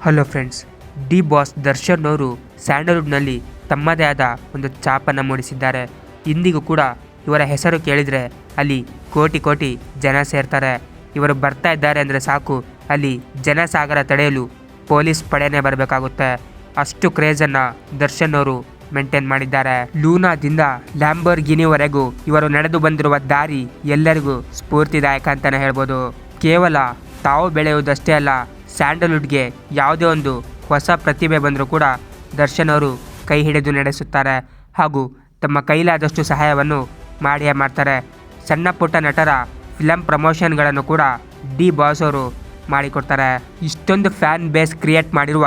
Hello friends, D boss Darshan ಅವರು ಸ್ಯಾಂಡಲ್ವುಡ್ನಲ್ಲಿ ತಮ್ಮದೇ ಆದ ಒಂದು ಛಾಪನ್ನು ಮೂಡಿಸಿದ್ದಾರೆ. ಇಂದಿಗೂ ಕೂಡ ಇವರ ಹೆಸರು ಕೇಳಿದರೆ ಅಲ್ಲಿ ಕೋಟಿ ಕೋಟಿ ಜನ ಸೇರ್ತಾರೆ. ಇವರು ಬರ್ತಾ ಇದ್ದಾರೆ ಅಂದರೆ ಸಾಕು, ಅಲ್ಲಿ ಜನಸಾಗರ ತಡೆಯಲು ಪೊಲೀಸ್ ಪಡೆನೇ ಬರಬೇಕಾಗುತ್ತೆ. ಅಷ್ಟು ಕ್ರೇಜನ್ನು ದರ್ಶನ್ ಅವರು ಮೇಂಟೈನ್ ಮಾಡಿದ್ದಾರೆ. ಲೂನಾದಿಂದ ಲ್ಯಾಂಬೋರ್ಗಿನಿವರೆಗೂ ಇವರು ನಡೆದು ಬಂದಿರುವ ದಾರಿ ಎಲ್ಲರಿಗೂ ಸ್ಫೂರ್ತಿದಾಯಕ ಅಂತಲೇ ಹೇಳ್ಬೋದು. ಕೇವಲ ತಾವು ಬೆಳೆಯುವುದಷ್ಟೇ ಅಲ್ಲ, ಸ್ಯಾಂಡಲ್ವುಡ್ಗೆ ಯಾವುದೇ ಒಂದು ಹೊಸ ಪ್ರತಿಭೆ ಬಂದರೂ ಕೂಡ ದರ್ಶನ್ ಅವರು ಕೈ ಹಿಡಿದು ನಡೆಸುತ್ತಾರೆ ಹಾಗೂ ತಮ್ಮ ಕೈಲಾದಷ್ಟು ಸಹಾಯವನ್ನು ಮಾಡಿಯೇ ಮಾಡ್ತಾರೆ. ಸಣ್ಣ ಪುಟ್ಟ ನಟರ ಫಿಲಮ್ ಪ್ರಮೋಷನ್ಗಳನ್ನು ಕೂಡ ಡಿ ಬಾಸ್ ಅವರು ಮಾಡಿಕೊಡ್ತಾರೆ. ಇಷ್ಟೊಂದು ಫ್ಯಾನ್ ಬೇಸ್ ಕ್ರಿಯೇಟ್ ಮಾಡಿರುವ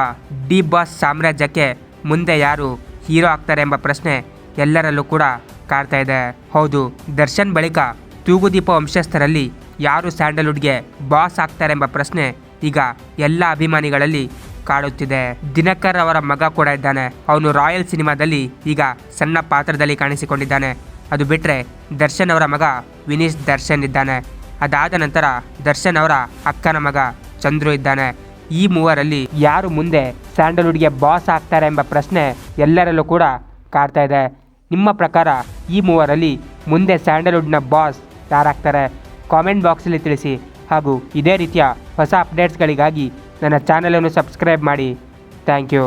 ಡಿ ಬಾಸ್ ಸಾಮ್ರಾಜ್ಯಕ್ಕೆ ಮುಂದೆ ಯಾರು ಹೀರೋ ಆಗ್ತಾರೆ ಎಂಬ ಪ್ರಶ್ನೆ ಎಲ್ಲರಲ್ಲೂ ಕೂಡ ಕಾಡ್ತಾ ಇದೆ. ಹೌದು, ದರ್ಶನ್ ಬಳಿಕ ತೂಗುದೀಪ ವಂಶಸ್ಥರಲ್ಲಿ ಯಾರು ಸ್ಯಾಂಡಲ್ವುಡ್ಗೆ ಬಾಸ್ ಆಗ್ತಾರೆ ಎಂಬ ಪ್ರಶ್ನೆ ಈಗ ಎಲ್ಲ ಅಭಿಮಾನಿಗಳಲ್ಲಿ ಕಾಡುತ್ತಿದೆ. ದಿನಕರ್ ಅವರ ಮಗ ಕೂಡ ಇದ್ದಾನೆ. ಅವನು ರಾಯಲ್ ಸಿನಿಮಾದಲ್ಲಿ ಈಗ ಸಣ್ಣ ಪಾತ್ರದಲ್ಲಿ ಕಾಣಿಸಿಕೊಂಡಿದ್ದಾನೆ. ಅದು ಬಿಟ್ಟರೆ ದರ್ಶನ್ ಅವರ ಮಗ ವಿನೀಶ್ ದರ್ಶನ್ ಇದ್ದಾನೆ. ಅದಾದ ನಂತರ ದರ್ಶನ್ ಅವರ ಅಕ್ಕನ ಮಗ ಚಂದ್ರು ಇದ್ದಾನೆ. ಈ ಮೂವರಲ್ಲಿ ಯಾರು ಮುಂದೆ ಸ್ಯಾಂಡಲ್ವುಡ್ಗೆ ಬಾಸ್ ಆಗ್ತಾರೆ ಎಂಬ ಪ್ರಶ್ನೆ ಎಲ್ಲರಲ್ಲೂ ಕೂಡ ಕಾಡ್ತಾ ಇದೆ. ನಿಮ್ಮ ಪ್ರಕಾರ ಈ ಮೂವರಲ್ಲಿ ಮುಂದೆ ಸ್ಯಾಂಡಲ್ವುಡ್ನ ಬಾಸ್ ಯಾರಾಗ್ತಾರೆ? ಕಾಮೆಂಟ್ ಬಾಕ್ಸಲ್ಲಿ ತಿಳಿಸಿ. ಹಾಗೂ ಇದೇ ರೀತಿಯ ಹೊಸ ಅಪ್ಡೇಟ್ಸ್ಗಳಿಗಾಗಿ ನನ್ನ ಚಾನಲನ್ನು ಸಬ್ಸ್ಕ್ರೈಬ್ ಮಾಡಿ. Thank you.